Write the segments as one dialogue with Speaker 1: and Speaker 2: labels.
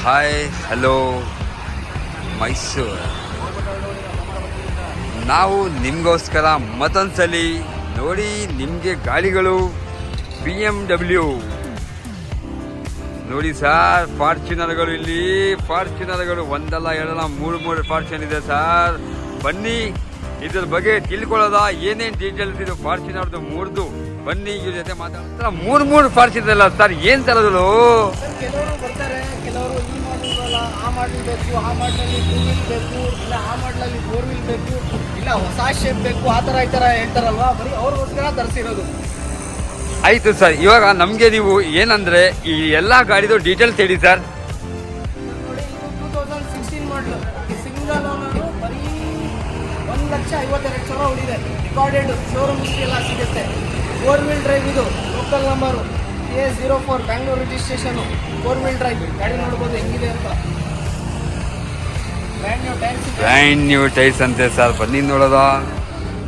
Speaker 1: Hi hello Mysuru. ನಾವು ನಿಮಗೋಸ್ಕರ ಮತ್ತೊಂದ್ಸಲಿ ನೋಡಿ ನಿಮಗೆ ಗಾಡಿಗಳು BMW ನೋಡಿ ಸರ್. ಫಾರ್ಚುನರ್ಗಳು ಇಲ್ಲಿ ಫಾರ್ಚುನರ್ಗಳು ಒಂದಲ್ಲ ಎರಡಲ್ಲ ಮೂರು ಫಾರ್ಚುನರ್ ಇದೆ ಸರ್. ಬನ್ನಿ ಇದ್ರ ಬಗ್ಗೆ ತಿಳ್ಕೊಳ್ಳೋದ ಏನೇನು ಡೀಟೇಲ್ಸ್ ಇದು ಫಾರ್ಚುನರ್ದು ಮೂರ್ದು. ಬನ್ನಿ ಇವ್ರ ಜೊತೆ ಮಾತಾಡ್ತಾರೆ. ಮೂರು ಫಾರ್ಚುನರ್ ಅಲ್ಲ ಸರ್, ಏನ್ ತರದಲು?
Speaker 2: ಕೆಲವರು ಬರ್ತಾರೆ, ಕೆಲವರು ಈ ಮಾಡಲ್ ಆ ಮಾಡಲ್ ಬೇಕು, ಆ ಮಾಡಲಲ್ಲಿ 2 ವೀಲ್ ಬೇಕು, ಇಲ್ಲ ಆ ಮಾಡಲಲ್ಲಿ 4 ವೀಲ್ ಬೇಕು, ಇಲ್ಲ ಹೊಸ ಶೇಪ್ ಬೇಕು, ಆ ಥರ ಈ ಥರ ಹೇಳ್ತಾರಲ್ವಾ, ಬರೀ ಅವ್ರಿಗೋಸ್ಕರ ತರಿಸಿರೋದು.
Speaker 1: ಆಯ್ತು ಸರ್, ಇವಾಗ ನಮಗೆ ನೀವು ಏನಂದ್ರೆ ಈ ಎಲ್ಲ ಗಾಡಿದು ಡೀಟೇಲ್ಸ್ ಹೇಳಿ ಸರ್.
Speaker 2: ನೋಡಿ, ಇದು 2016 ಮಾಡಲು, ಸಿಂಗಲ್ ಓನರು, ಬರೀ 1,52,000 ಉಳಿದೆ. ರಿಕಾರ್ಡೆಡ್ ಶೋರೂಮ್ ಹಿಸ್ಟ್ರಿ ಎಲ್ಲ ಸಿಗುತ್ತೆ. 4 ವೀಲ್ ಡ್ರೈವ್ ಇದು, local number A04 Bangalore registration. 4 wheel drive ಗಾಡಿ ನೋಡ್ಬೋದು ಹೆಂಗಿದೆ ಅಂತ.
Speaker 1: ಬ್ರ್ಯಾಂಡ್ ನ್ಯೂ ಟೈರ್ಸ್ ಅಂತೆ ಸರ್. ಬನ್ನಿ ನೋಡೋದ,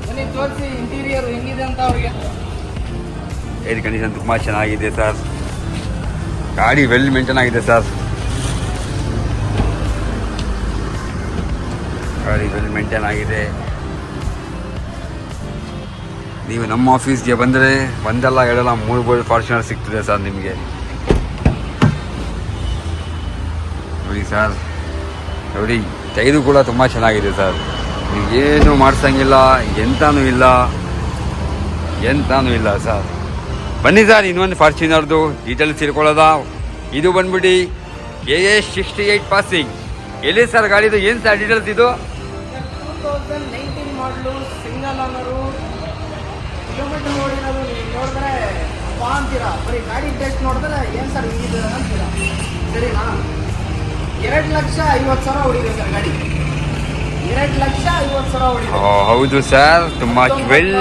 Speaker 2: ಬನ್ನಿ ತೋರಿಸಿ ಇಂಟೀರಿಯರ್ ಹೆಂಗಿದೆ ಅಂತ ಅವ್ರಿಗೆ.
Speaker 1: ಏರ್ ಕಂಡೀಷನ್ ತುಂಬ ಚೆನ್ನಾಗಿದೆ ಸರ್. ಗಾಡಿ ವೆಲ್ ಮೇಂಟೈನ್ ಆಗಿದೆ ಸರ್. ಗಾಡಿ ವೆಲ್ ಮೇಂಟೈನ್ ಆಗಿದೆ. ನೀವು ನಮ್ಮ ಆಫೀಸ್ಗೆ ಬಂದರೆ ಒಂದಲ್ಲ ಎರಡಲ್ಲ 3 ಫಾರ್ಚುನರ್ ಸಿಗ್ತದೆ ಸರ್ ನಿಮಗೆ. ನೋಡಿ ಸರ್, ನೋಡಿ ಟೈರು ಕೂಡ ತುಂಬ ಚೆನ್ನಾಗಿದೆ ಸರ್. ನೀವೇನು ಮಾಡ್ಸಂಗಿಲ್ಲ, ಎಂತಾನೂ ಇಲ್ಲ ಸರ್. ಬನ್ನಿ ಸರ್, ಇನ್ನೊಂದು ಫಾರ್ಚುನರ್ದು ಡೀಟೇಲ್ಸ್ ತಿಳ್ಕೊಳ್ಳೋದ. ಇದು ಬಂದ್ಬಿಟ್ಟು AS68 ಪಾಸಿಂಗ್. ಎಲ್ಲಿ ಸರ್ ಗಾಡಿದು? ಏನು ಸರ್ ಡೀಟೇಲ್ಸ್ ಇದು?
Speaker 2: 2019 ಮಾಡಲು, ಸಿಂಗಲ್ ಓನರು. ಕಿಲೋಮೀಟರ್ ನೋಡಿರೋದು ನೀವು ನೋಡಿದ್ರೆ ಬಾ ಅಂತೀರಾ, ಬರೀ ಗಾಡಿ ಟೆಸ್ಟ್ ನೋಡಿದ್ರೆ ಏನು ಸರ್ ಹಿಂಗಿದೆ ಅಂತೀರಾ, ಸರಿನಾ? 2,50,000 ಹೊಡಿದೆ ಸರ್ ಗಾಡಿ. 2,50,000 ಹೊಡಿದೆ.
Speaker 1: ಹೌದು ಸರ್, ತುಂಬ well.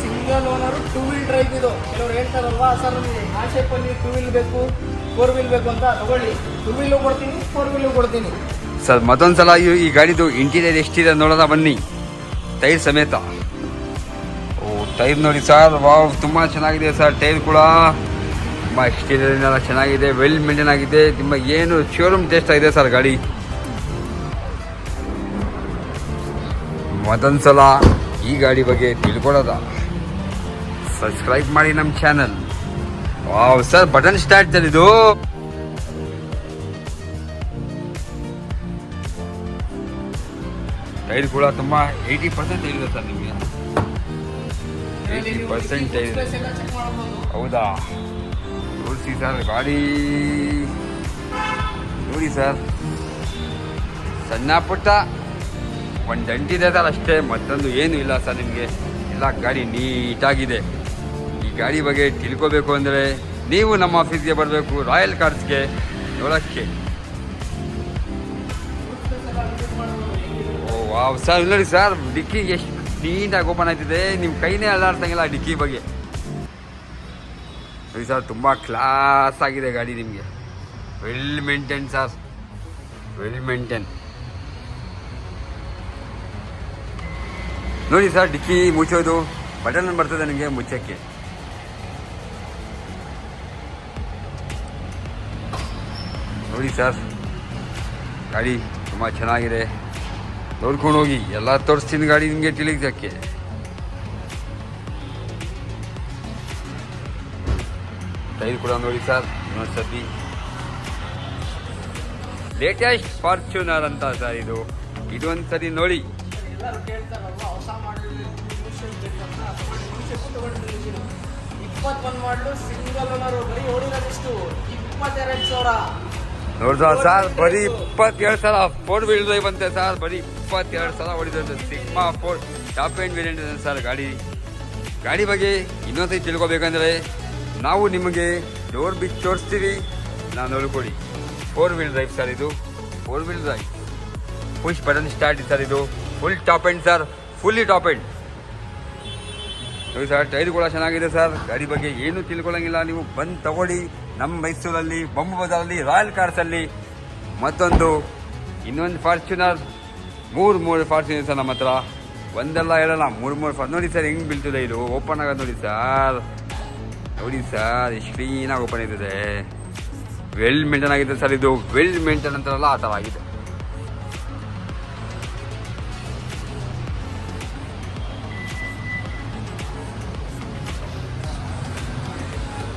Speaker 2: Single owner, 2 wheel drive ಇದು. ಕೆಲವರು ಹೇಳ್ತಾರಲ್ವಾ ಸರ್ ನಮಗೆ ಆ ಶೇಪಲ್ಲಿ 2 ವೀಲ್ ಬೇಕು, 4 ವೀಲ್ ಬೇಕು ಅಂತ. ತಗೊಳ್ಳಿ, 2 ವೀಲು ಕೊಡ್ತೀನಿ, 4 ವೀಲು ಕೊಡ್ತೀನಿ
Speaker 1: ಸರ್. ಮತ್ತೊಂದ್ಸಲ ಈ ಗಾಡಿದು ಇಂಟೀರಿಯರ್ ಎಷ್ಟಿದೆ ನೋಡೋದ ಬನ್ನಿ, ಟೈರ್ ಸಮೇತ. ಟೈರ್ ನೋಡಿ ಸರ್, ವಾವ್, ತುಂಬ ಚೆನ್ನಾಗಿದೆ ಸರ್. ಟೈರ್ ಕೂಡ ತುಂಬ ಎಕ್ಸ್ಟೀರಿಯರ್ ಚೆನ್ನಾಗಿದೆ, ವೆಲ್ ಮೇಂಟೈನ್ ಆಗಿದೆ. ತುಂಬ ಏನು ಶೋರೂಮ್ ಟೆಸ್ಟ್ ಆಗಿದೆ ಸರ್ ಗಾಡಿ. ಮತ್ತೊಂದ್ಸಲ ಈ ಗಾಡಿ ಬಗ್ಗೆ ತಿಳ್ಕೊಳ್ಳೋದ, ಸಬ್ಸ್ಕ್ರೈಬ್ ಮಾಡಿ ನಮ್ಮ channel. Wow sir, button start sir ಇದು. ಟೈರ್ ಕೂಡ ತುಂಬ 80% ಇದೆ ಸರ್ ನಿಮಗೆ. 80% ಇದೆ. ಹೌದಾ? ತೋರಿಸಿ ಸರ್ ಗಾಡಿ ನೋಡಿ ಸರ್. ಸಣ್ಣ ಪುಟ್ಟ ಒಂದು ದಂಟಿದೆ ಸರ್ ಅಷ್ಟೇ, ಮತ್ತೊಂದು ಏನು ಇಲ್ಲ ಸರ್ ನಿಮಗೆ. ಎಲ್ಲ ಗಾಡಿ ನೀಟಾಗಿದೆ. ಈ ಗಾಡಿ ಬಗ್ಗೆ ತಿಳ್ಕೋಬೇಕು ಅಂದರೆ ನೀವು ನಮ್ಮ ಆಫೀಸ್ಗೆ ಬರಬೇಕು, ರಾಯಲ್ ಕಾರ್ಸ್ಗೆ ನೋಡೋಕ್ಕೆ. ಓ ವಾವ್ ಸರ್, ನೋಡಿ ಸರ್, ಡಿಕ್ಕಿ ಎಷ್ಟು ನೀಟಾಗಿ ಓಪನ್ ಆಯ್ತಿದೆ. ನಿಮ್ಮ ಕೈನೇ ಅಲ್ಲಾಡ್ತಂಗಿಲ್ಲ ಡಿಕ್ಕಿ ಬಗ್ಗೆ. ನೋಡಿ ಸರ್, ತುಂಬ ಕ್ಲಾಸ್ ಆಗಿದೆ ಗಾಡಿ ನಿಮಗೆ. Well maintain sir, well maintain. ನೋಡಿ ಸರ್, ಡಿಕ್ಕಿ ಮುಚ್ಚೋದು ಬಟನ್ ಬರ್ತದೆ ನಿಮಗೆ ಮುಚ್ಚಕ್ಕೆ. ನೋಡಿ ಸರ್, ಗಾಡಿ ತುಂಬ ಚೆನ್ನಾಗಿದೆ. ನೋಡ್ಕೊಂಡು ಹೋಗಿ, ಎಲ್ಲ ತೋರಿಸ್ತೀನಿ ಗಾಡಿ ನಿಮಗೆ ತಿಳಿಸಕ್ಕೆ. ಟೈರ್ ಕೂಡ ನೋಡಿ ಸರ್ ಇನ್ನೊಂದ್ಸತಿ. ಲೇಟೆಸ್ಟ್ ಫಾರ್ಚುನರ್ ಅಂತ ಸರ್ ಇದು. ಇದೊಂದ್ಸತಿ ನೋಡಿ.
Speaker 2: ಎಲ್ಲರೂ ಕೇಳ್ತಾರಲ್ವಾ ಹೊಸ ಮಾಡಲ್ 21 ಮಾಡಲು, ಸಿಂಗಲ್ ಓನರು, ಬರೀ ಓಡಿರೋದಿಷ್ಟು 22,000.
Speaker 1: ನೋಡ್ದ ಸರ್, ಬರೀ 22,000 4 ವೀಲ್ ಡ್ರೈವ್ ಅಂತೆ ಸರ್. ಬರೀ 22,000 ಹೊಡಿದ್ರೆ ಸಿಗ್ಮಾ 4 ಟಾಪ್ ಎಂಡ್ ವೇರಿಯಂಟ್ ಇದೆ ಸರ್ ಗಾಡಿ. ಗಾಡಿ ಬಗ್ಗೆ ಇನ್ನೊಂದ್ಸತಿ ತಿಳ್ಕೊಬೇಕಂದ್ರೆ ನಾವು ನಿಮಗೆ ಡೋರ್ ಬಿಚ್ಚಿ ತೋರಿಸ್ತೀವಿ, ನಾವು ನೋಡ್ಕೊಡಿ. 4 ವೀಲ್ ಡ್ರೈವ್ ಸರ್ ಇದು. 4 wheel drive, push button start sir ಇದು. Full top end sir, fully top end. ನೋಡಿ ಸರ್, ಟೈರ್ ಕೂಡ ಚೆನ್ನಾಗಿದೆ ಸರ್. ಗಾಡಿ ಬಗ್ಗೆ ಏನು ತಿಳ್ಕೊಳ್ಳೋಂಗಿಲ್ಲ, ನೀವು ಬಂದು ತಗೊಳ್ಳಿ ನಮ್ಮ ಮೈಸೂರಲ್ಲಿ ಬೊಂಬು ಬಜಾರಲ್ಲಿ ರಾಯಲ್ ಕಾರ್ಸಲ್ಲಿ. ಮತ್ತೊಂದು ಇನ್ನೊಂದು ಫಾರ್ಚುನರ್, ಮೂರು ಫಾರ್ಚುನರ್ ಸರ್ ನಮ್ಮ ಹತ್ರ. ಒಂದಲ್ಲ ಎರಡಲ್ಲ 3 ನೋಡಿ ಸರ್ ಹೆಂಗೆ ಬೀಳ್ತದೆ ಇದು. ಓಪನ್ ಆಗೋದು ನೋಡಿ ಸರ್, ನೋಡಿ ಸರ್ ಎಷ್ಟು ಕ್ಲೀನಾಗಿ ಓಪನ್ ಆಯ್ತದೆ. ವೆಲ್ ಮೇಂಟೈನ್ ಆಗಿದೆ ಸರ್. ಇದು ವೆಲ್ ಮೇಂಟೈನ್ ಅಂತಾರಲ್ಲ ಆ ಥರ ಆಗಿದೆ.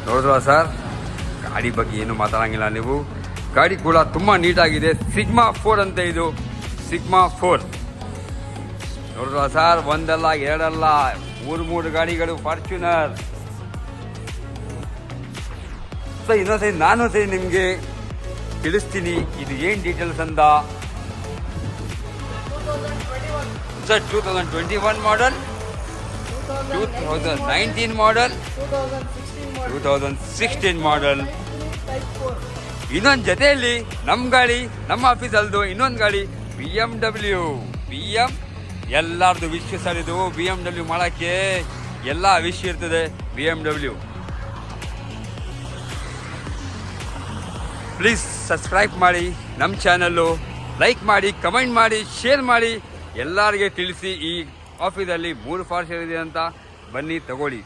Speaker 1: ನೋಡಿದ್ವಾ ಸರ್, ಗಾಡಿ ಬಗ್ಗೆ ಏನು ಮಾತಾಡಂಗಿಲ್ಲ ನೀವು. ಗಾಡಿ ಕೂಡ ತುಂಬ ನೀಟಾಗಿದೆ. ಸಿಗ್ಮಾ 4 ಅಂತ ಇದು, ಸಿಗ್ಮಾ 4 ನೋಡಿದ್ವಾ ಸರ್. ಒಂದಲ್ಲ ಎರಡಲ್ಲ 3 ಗಾಡಿಗಳು ಫಾರ್ಚುನರ್. ಸೊ ಇನ್ನೊಂದ್ಸರಿ ನಾನು ನಿಮಗೆ ತಿಳಿಸ್ತೀನಿ ಇದು ಏನು ಡೀಟೇಲ್ಸ್ ಅಂತ. Sir 2021 model, 2019 model, 2016 model. ಇನ್ನೊಂದು ಜೊತೆಯಲ್ಲಿ ನಮ್ಮ ಗಾಡಿ, ನಮ್ಮ ಆಫೀಸಲ್ದು ಇನ್ನೊಂದು ಗಾಡಿ BMW. ಎಲ್ಲರದು ವಿಶ್ ಸರ್. ಇದು BMW ಮಾಡೋಕ್ಕೆ ಎಲ್ಲ ವಿಶ್ ಇರ್ತದೆ. BMW ಪ್ಲೀಸ್ ಸಬ್ಸ್ಕ್ರೈಬ್ ಮಾಡಿ ನಮ್ಮ ಚಾನಲ್ಲು, ಲೈಕ್ ಮಾಡಿ, ಕಮೆಂಟ್ ಮಾಡಿ, ಶೇರ್ ಮಾಡಿ, ಎಲ್ಲರಿಗೆ ತಿಳಿಸಿ. ಈ ಆಫೀಸಲ್ಲಿ 3 ಫಾರ್ಚುನರ್ ಇದೆ ಅಂತ, ಬನ್ನಿ ತಗೊಳ್ಳಿ.